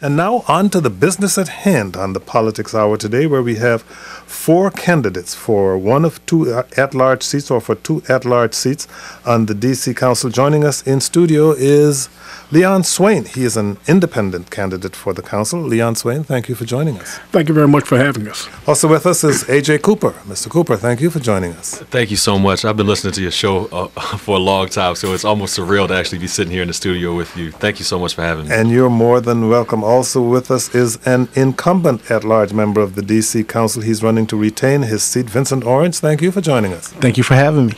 And now on to the business at hand on the Politics Hour today, where we have 4 candidates for one of 2 at-large seats, or for 2 at-large seats on the D.C. Council. Joining us in studio is Leon Swain. He is an independent candidate for the council. Leon Swain, thank you for joining us. Thank you very much for having us. Also with us is A.J. Cooper. Mr. Cooper, thank you for joining us. Thank you so much. I've been listening to your show for a long time, so it's almost surreal to actually be sitting here in the studio with you. Thank you so much for having me. And you're more than welcome. Also with us is an incumbent at-large member of the D.C. Council. He's running to retain his seat. Vincent Orange, thank you for joining us. Thank you for having me.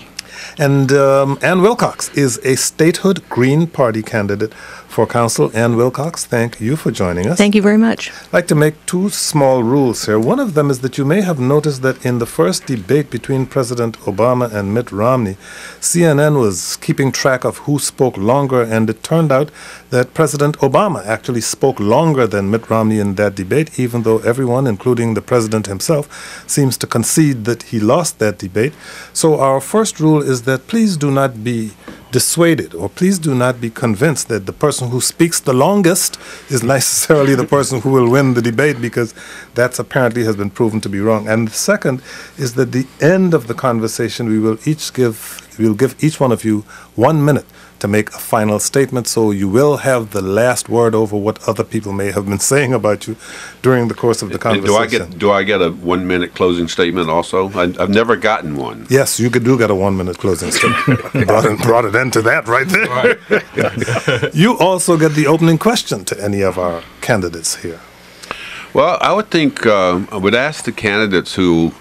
And Ann Wilcox is a Statehood Green Party candidate for council. Ann Wilcox, thank you for joining us. Thank you very much. I'd like to make 2 small rules here. One of them is that you may have noticed that in the first debate between President Obama and Mitt Romney, CNN was keeping track of who spoke longer, and it turned out that President Obama actually spoke longer than Mitt Romney in that debate, even though everyone, including the president himself, seems to concede that he lost that debate. So our first rule is that please do not be dissuaded, or please do not be convinced that the person who speaks the longest is necessarily the person who will win the debate, because that's apparently has been proven to be wrong. And the second is that at the end of the conversation, we will give each one of you 1 minute to make a final statement, so you will have the last word over what other people may have been saying about you during the course of the conversation. Do I get a 1 minute closing statement also? I've never gotten one. Yes, you do get a 1 minute closing statement. brought it into that right there. Right. You also get the opening question to any of our candidates here. Well, I would think I would ask the candidates who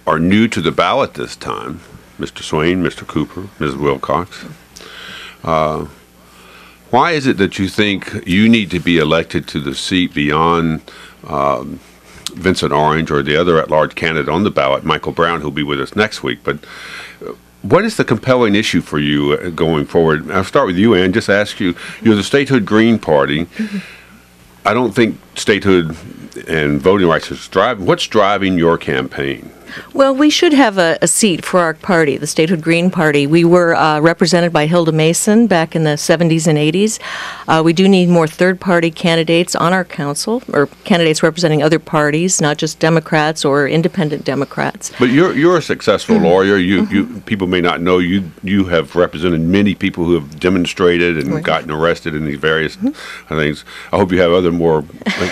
are new to the ballot this time, Mr. Swain, Mr. Cooper, Ms. Wilcox. Why is it that you think you need to be elected to the seat beyond Vincent Orange or the other at-large candidate on the ballot, Michael Brown, who'll be with us next week? But what is the compelling issue for you going forward? I'll start with you, Ann. Just ask you, you're the Statehood Green Party. I don't think statehood and voting rights is driving. What's driving your campaign? Well, we should have a seat for our party, the Statehood Green Party. We were represented by Hilda Mason back in the 70s and 80s. We do need more third-party candidates on our council, or candidates representing other parties, not just Democrats or independent Democrats. But you're a successful lawyer. You people may not know you have represented many people who have demonstrated and gotten arrested in these various things. I hope you have other more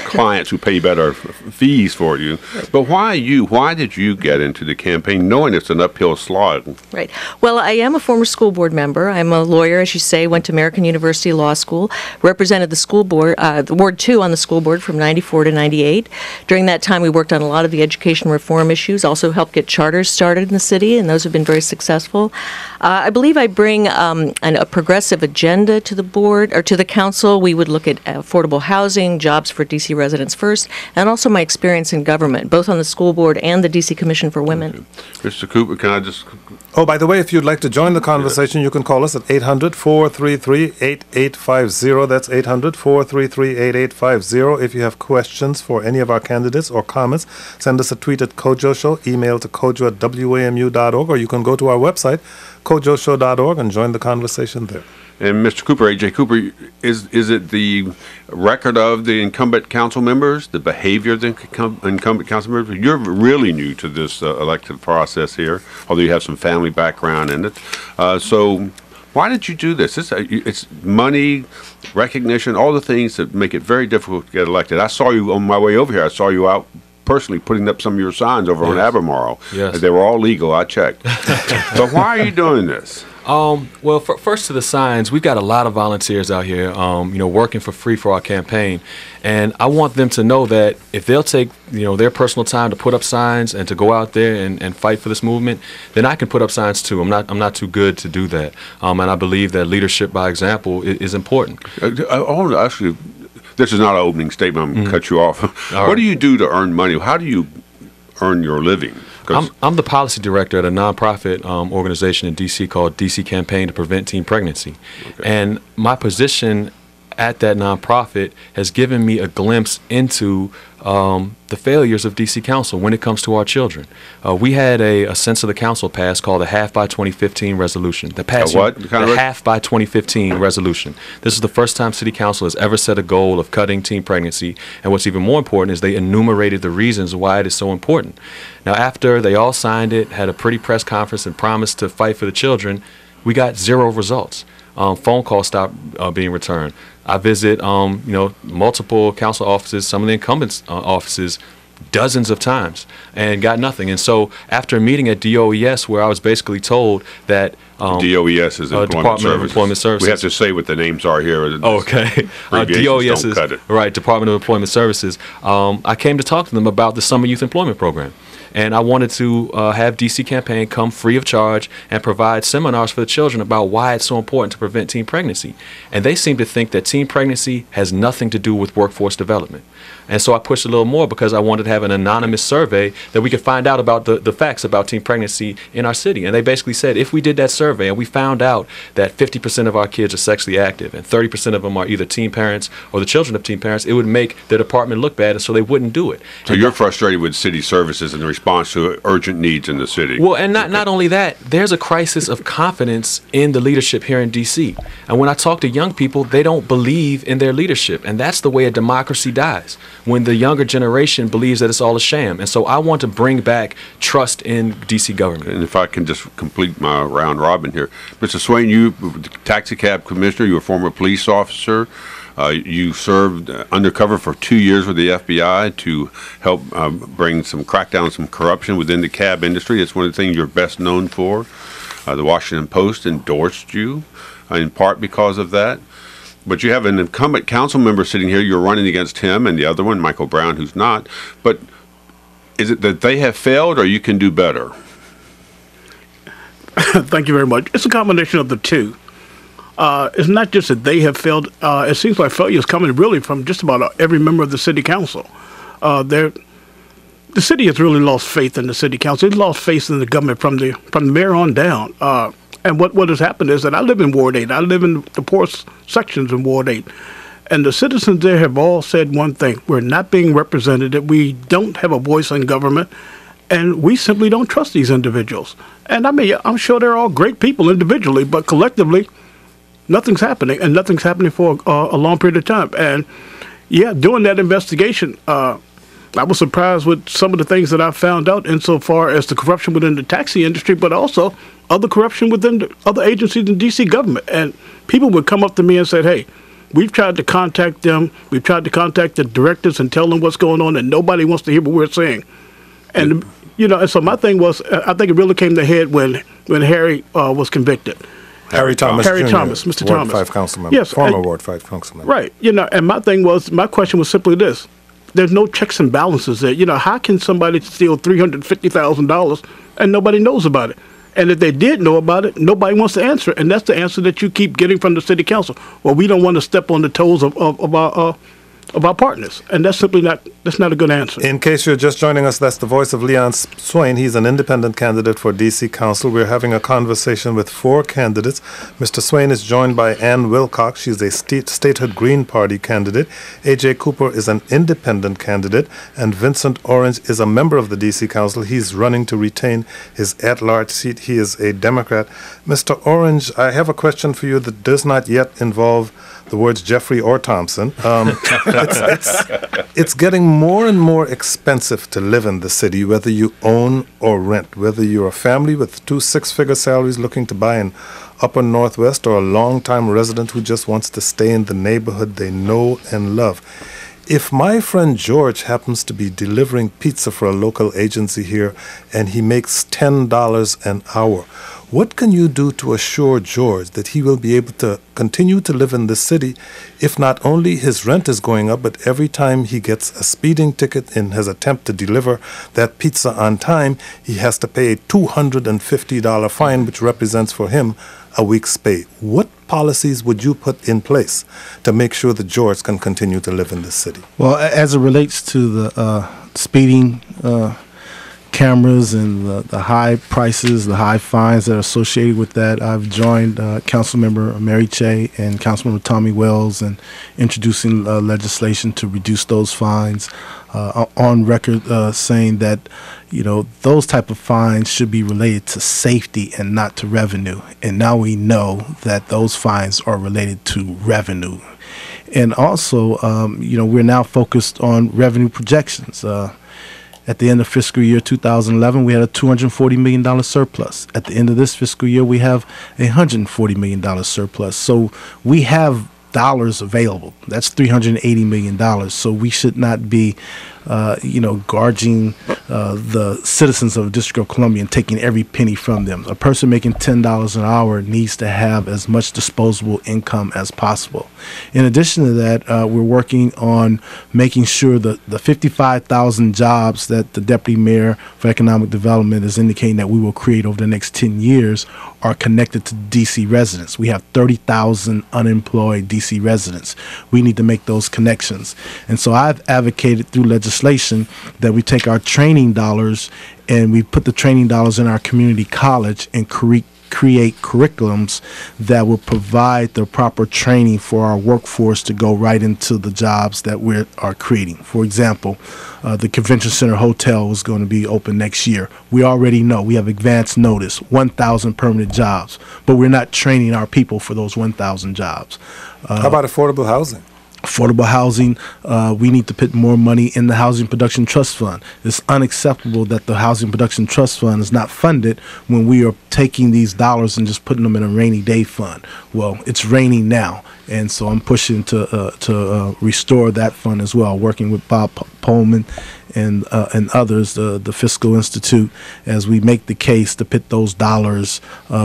clients who pay better fees for you. But why you? Why did you get into the campaign knowing it's an uphill slog? Right. Well, I am a former school board member. I'm a lawyer, as you say, went to American University Law School, represented the school board, the Ward 2 on the school board from 94 to 98. During that time, we worked on a lot of the education reform issues, also helped get charters started in the city, and those have been very successful. I believe I bring a progressive agenda to the board, or to the council. We would look at affordable housing, jobs for D.C. residents first, and also my experience in government, both on the school board and the D.C. Commission for Women. Okay. Mr. Cooper, can I just... Oh, by the way, if you'd like to join the conversation, you can call us at 800-433-8850. That's 800-433-8850. If you have questions for any of our candidates or comments, send us a tweet at Kojo Show, email to kojo@wamu.org, or you can go to our website, kojoshow.org, and join the conversation there. And Mr. Cooper, A.J. Cooper, is it the record of the incumbent council members, the behavior of the incumbent council members? You're really new to this elective process here, although you have some family background in it. So why did you do this? It's money, recognition, all the things that make it very difficult to get elected. I saw you on my way over here. I saw you out personally putting up some of your signs over on Albemarle. Yes. They were all legal, I checked. But why are you doing this? Well, first to the signs, we've got a lot of volunteers out here, working for free for our campaign, and I want them to know that if they'll take, their personal time to put up signs and to go out there and fight for this movement, then I can put up signs too. I'm not too good to do that, and I believe that leadership by example is important. I want to ask you. This is not an opening statement. I'm going to cut you off. What do you do to earn money? How do you earn your living? I'm the policy director at a nonprofit organization in D.C. called D.C. Campaign to Prevent Teen Pregnancy. Okay. And my position at that nonprofit has given me a glimpse into the failures of DC Council when it comes to our children. We had a sense of the council passed called the Half by 2015 resolution. The Half by 2015 resolution. This is the first time City Council has ever set a goal of cutting teen pregnancy. And what's even more important is they enumerated the reasons why it is so important. Now, after they all signed it, had a pretty press conference and promised to fight for the children, we got 0 results. Phone calls stopped being returned. I visit, multiple council offices, some of the incumbents' offices, dozens of times, and got nothing. And so, after a meeting at DOES, where I was basically told that DOES is Department of Employment Services. We have to say what the names are here. Okay, DOES is right. Department of Employment Services. I came to talk to them about the Summer Youth Employment Program. And I wanted to have DC Campaign come free of charge and provide seminars for the children about why it's so important to prevent teen pregnancy. And they seem to think that teen pregnancy has nothing to do with workforce development. And so I pushed a little more because I wanted to have an anonymous survey that we could find out about the facts about teen pregnancy in our city. And they basically said if we did that survey and we found out that 50% of our kids are sexually active and 30% of them are either teen parents or the children of teen parents, it would make the department look bad, and so they wouldn't do it. So you're frustrated with city services and the response to urgent needs in the city. Well, and not only that, there's a crisis of confidence in the leadership here in D.C. And when I talk to young people, they don't believe in their leadership. And that's the way a democracy dies, when the younger generation believes that it's all a sham. And so I want to bring back trust in D.C. government. And if I can just complete my round robin here. Mr. Swain, you were the taxi cab commissioner, you were a former police officer. You served undercover for 2 years with the FBI to help bring some crackdown, some corruption within the cab industry. It's one of the things you're best known for. The Washington Post endorsed you in part because of that. But you have an incumbent council member sitting here. You're running against him and the other one, Michael Brown, who's not. But is it that they have failed or you can do better? Thank you very much. It's a combination of the two. It's not just that they have failed. It seems like failure is coming really from just about every member of the city council. The city has really lost faith in the city council. It's lost faith in the government from the mayor on down. And what has happened is that I live in Ward 8. I live in the poorest sections in Ward 8. And the citizens there have all said one thing. We're not being represented, that we don't have a voice in government, and we simply don't trust these individuals. And I mean, I'm sure they're all great people individually, but collectively, nothing's happening, and nothing's happening for a long period of time. And yeah, doing that investigation, I was surprised with some of the things that I found out insofar as the corruption within the taxi industry, but also other corruption within the other agencies in D.C. government. And people would come up to me and say, hey, we've tried to contact them. We've tried to contact the directors and tell them what's going on, and nobody wants to hear what we're saying. And, and so my thing was, I think it really came to head when Harry was convicted. Harry Thomas, Mr. Ward Thomas. 5 council member, yes, former Ward 5 council member. Right. And my question was simply this. There's no checks and balances there. How can somebody steal $350,000 and nobody knows about it? And if they did know about it, nobody wants to answer it. And that's the answer that you keep getting from the city council. Well, we don't want to step on the toes of our partners. And that's not a good answer. In case you're just joining us, that's the voice of Leon Swain. He's an independent candidate for D.C. Council. We're having a conversation with 4 candidates. Mr. Swain is joined by Ann Wilcox. She's a Statehood Green Party candidate. A.J. Cooper is an independent candidate. And Vincent Orange is a member of the D.C. Council. He's running to retain his at-large seat. He is a Democrat. Mr. Orange, I have a question for you that does not yet involve the words Jeffrey or Thompson. It's getting more and more expensive to live in the city, whether you own or rent, whether you're a family with 2 six-figure salaries looking to buy in Upper Northwest or a long-time resident who just wants to stay in the neighborhood they know and love. If my friend George happens to be delivering pizza for a local agency here and he makes $10 an hour, what can you do to assure George that he will be able to continue to live in the city if not only his rent is going up, but every time he gets a speeding ticket in his attempt to deliver that pizza on time, he has to pay a $250 fine, which represents for him a week's pay? What policies would you put in place to make sure that George can continue to live in this city? Well, as it relates to the speeding cameras and the high prices, the high fines that are associated with that, I've joined Councilmember Mary Che and Councilmember Tommy Wells in introducing legislation to reduce those fines. On record saying that, those type of fines should be related to safety and not to revenue. And now we know that those fines are related to revenue. And also, we're now focused on revenue projections. At the end of fiscal year 2011, we had a $240 million surplus. At the end of this fiscal year, we have a $140 million surplus. So we have dollars available. That's $380 million. So we should not be, gorging the citizens of the District of Columbia and taking every penny from them. A person making $10 an hour needs to have as much disposable income as possible. In addition to that, we're working on making sure that the 55,000 jobs that the Deputy Mayor for Economic Development is indicating that we will create over the next 10 years are connected to D.C. residents. We have 30,000 unemployed D.C. residents. We need to make those connections. And so I've advocated through legislation that we take our training dollars and we put the training dollars in our community college and create curriculums that will provide the proper training for our workforce to go right into the jobs that we are creating. For example, the Convention Center Hotel is going to be open next year. We already know, we have advance notice, 1,000 permanent jobs, but we're not training our people for those 1,000 jobs. How about affordable housing? Affordable housing, we need to put more money in the Housing Production Trust Fund. It's unacceptable that the Housing Production Trust Fund is not funded when we are taking these dollars and just putting them in a rainy day fund. Well, it's raining now, and so I'm pushing to restore that fund as well, working with Bob Pullman and others, the Fiscal Institute, as we make the case to put those dollars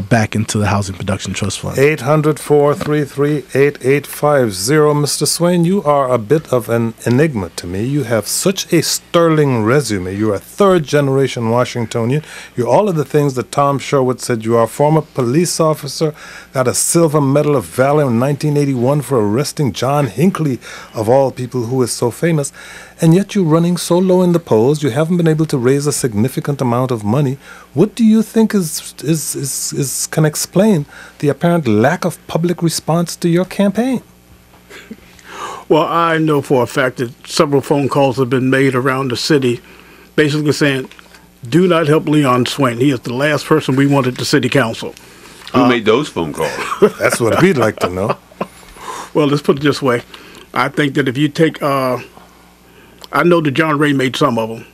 back into the Housing Production Trust Fund. 800-433-8850. Mr. Swain, you are a bit of an enigma to me. You have such a sterling resume. You're a third-generation Washingtonian. You're all of the things that Tom Sherwood said you are. Former police officer, got a Silver Medal of Valor in 1981 for arresting John Hinckley, of all people, who is so famous. And yet you're running so low in the polls, you haven't been able to raise a significant amount of money. What do you think can explain the apparent lack of public response to your campaign? Well, I know for a fact that several phone calls have been made around the city basically saying, do not help Leon Swain. He is the last person we want at the city council. Who made those phone calls? That's what we'd like to know. Well, let's put it this way. I think that if you take... I know that John Ray made some of them.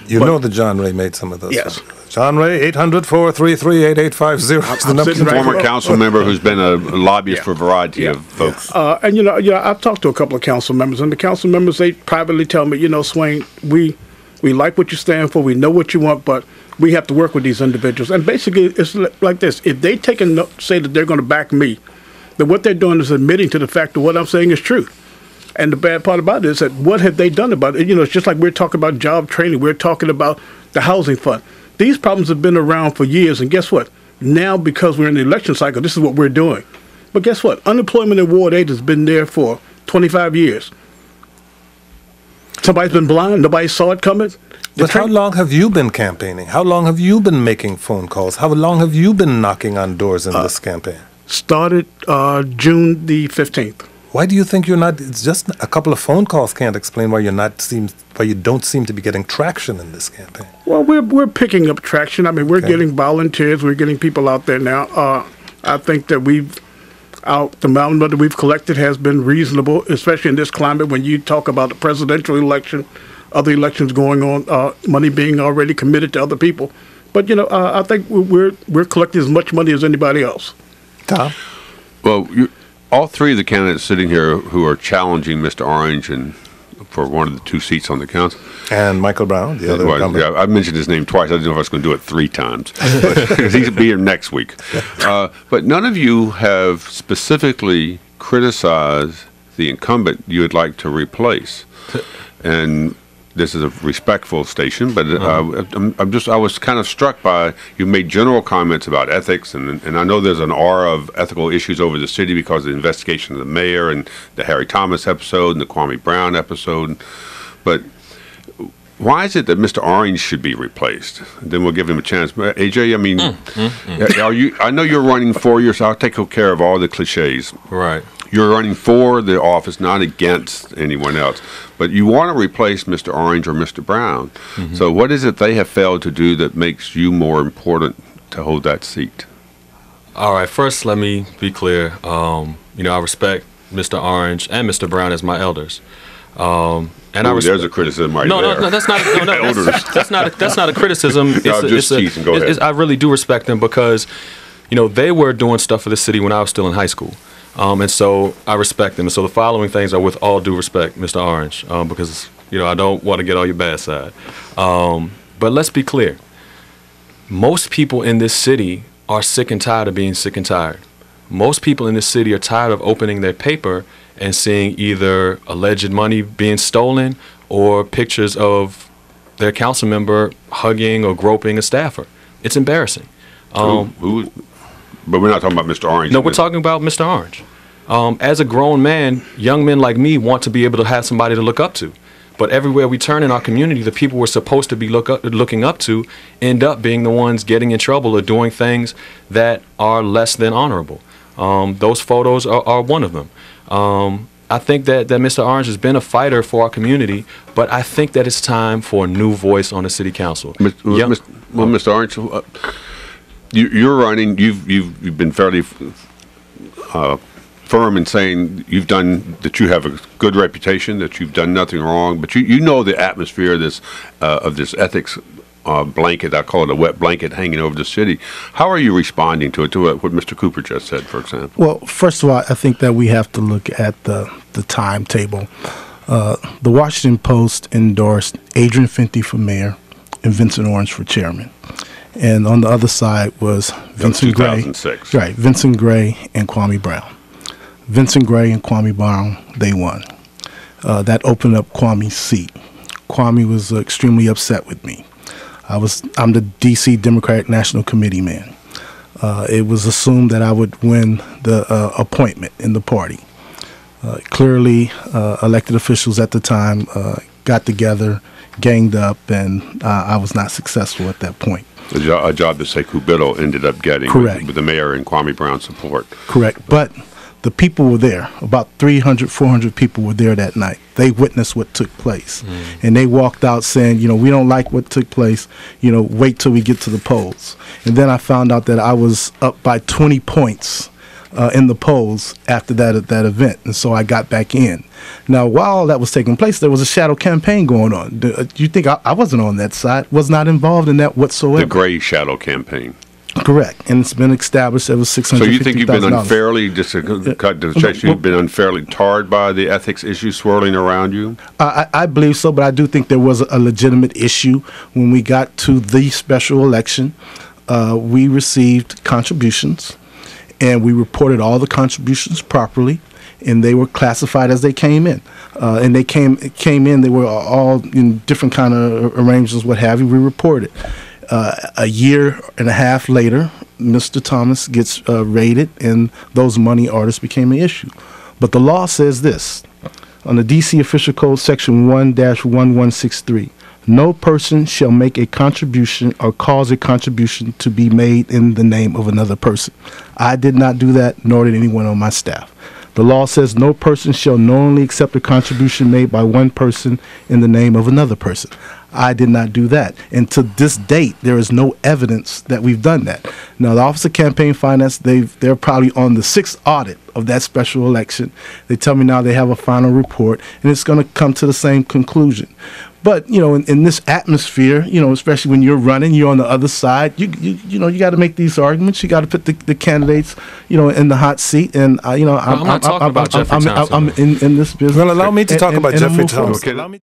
You know that John Ray made some of those. Yes. John Ray, 800-433-8850. Former council member who's been a lobbyist for a variety of folks. And I've talked to a couple of council members, and the council members, they privately tell me, Swain, we like what you stand for, we know what you want, but we have to work with these individuals. And basically, it's like this. If they take and say that they're going to back me, then what they're doing is admitting to the fact that what I'm saying is true. And the bad part about it is that what have they done about it? It's just like we're talking about job training. We're talking about the housing fund. These problems have been around for years. And guess what? Now, because we're in the election cycle, this is what we're doing. But guess what? Unemployment in Ward 8 has been there for 25 years. Somebody's been blind. Nobody saw it coming. But how long have you been campaigning? How long have you been making phone calls? How long have you been knocking on doors in this campaign? Started June the 15th. Why do you think you're not? It's just a couple of phone calls can't explain why you don't seem to be getting traction in this campaign. Well, we're picking up traction. I mean, we're getting volunteers. We're getting people out there now. I think that the amount that we've collected has been reasonable, especially in this climate when you talk about the presidential election, other elections going on, money being already committed to other people. But I think we're collecting as much money as anybody else. Tom? Well, all three of the candidates sitting here who are challenging Mr. Orange for one of the two seats on the council. And Michael Brown, the other incumbent. Yeah, I mentioned his name twice. I didn't know if I was going to do it 3 times. Because he's going to be here next week. But none of you have specifically criticized the incumbent you would like to replace. And this is a respectful station, but I was kind of struck by, you made general comments about ethics, and I know there's an aura of ethical issues over the city because of the investigation of the mayor and the Harry Thomas episode and the Kwame Brown episode. But why is it that Mr. Orange should be replaced? Then we'll give him a chance. AJ, I mean, are you? I know you're running for yours. I'll take care of all the cliches. Right. You're running for the office, not against anyone else. But you want to replace Mr. Orange or Mr. Brown. So what is it they have failed to do that makes you more important to hold that seat? All right. First, let me be clear. I respect Mr. Orange and Mr. Brown as my elders. There's a criticism right there. No, that's not. That's not a criticism. Just teasing. Go ahead. I really do respect them because, they were doing stuff for the city when I was still in high school, and so I respect them. And so the following things are with all due respect, Mr. Orange, because I don't want to get on your bad side. But let's be clear. Most people in this city are sick and tired of being sick and tired. Most people in this city are tired of opening their paper and seeing either alleged money being stolen or pictures of their council member hugging or groping a staffer. It's embarrassing. But we're not talking about Mr. Orange. No, we're talking about Mr. Orange. As a grown man, young men like me want to be able to have somebody to look up to. But everywhere we turn in our community, the people we're supposed to be looking up to end up being the ones getting in trouble or doing things that are less than honorable. Those photos are one of them. I think that Mr. Orange has been a fighter for our community, but I think that it's time for a new voice on the city council. Mr. Orange, you're running. You've been fairly firm in saying you have a good reputation, that you've done nothing wrong, but you know the atmosphere of this ethics blanket. I call it a wet blanket hanging over the city. How are you responding to it, to what Mr. Cooper just said, for example? Well, first of all, I think that we have to look at the timetable. The Washington Post endorsed Adrian Fenty for mayor and Vincent Orange for chairman. And on the other side was Vincent Gray. 2006. Right, Vincent Gray and Kwame Brown. Vincent Gray and Kwame Brown, they won. That opened up Kwame's seat. Kwame was extremely upset with me. I'm the D.C. Democratic National Committee man. It was assumed that I would win the appointment in the party. Clearly, elected officials at the time got together, ganged up, and I was not successful at that point. A job that Sekou Bittle ended up getting. Correct. With the mayor and Kwame Brown's support. Correct. But the people were there. About 300, 400 people were there that night. They witnessed what took place. And they walked out saying, we don't like what took place. Wait till we get to the polls. And then I found out that I was up by 20 points in the polls after that event. And so I got back in. Now, while all that was taking place, there was a shadow campaign going on. Do you think I wasn't on that side? Was not involved in that whatsoever. The gray shadow campaign. Correct, and it's been established that was $650,000. So you think you've been unfairly, just to cut to the chase, you've been unfairly tarred by the ethics issues swirling around you? I believe so, but I do think there was a legitimate issue when we got to the special election. We received contributions, and we reported all the contributions properly, and they were classified as they came in. And they came in, they were all in different kind of arrangements, what have you. We reported. A year and a half later, Mr. Thomas gets raided, and those money orders became an issue. But the law says this, on the D.C. Official Code, Section 1-1163, no person shall make a contribution or cause a contribution to be made in the name of another person. I did not do that, nor did anyone on my staff. The law says no person shall knowingly accept a contribution made by one person in the name of another person. I did not do that. And to this date, there is no evidence that we've done that. Now, the Office of Campaign Finance, they're probably on the 6th audit of that special election. They tell me now they have a final report, and it's going to come to the same conclusion. But, in this atmosphere, especially when you're running, you're on the other side, you got to make these arguments. You got to put the candidates, in the hot seat. And, I'm not talking about Jeffrey Thompson. I'm in this business. Well, allow me to talk about Jeffrey Thompson.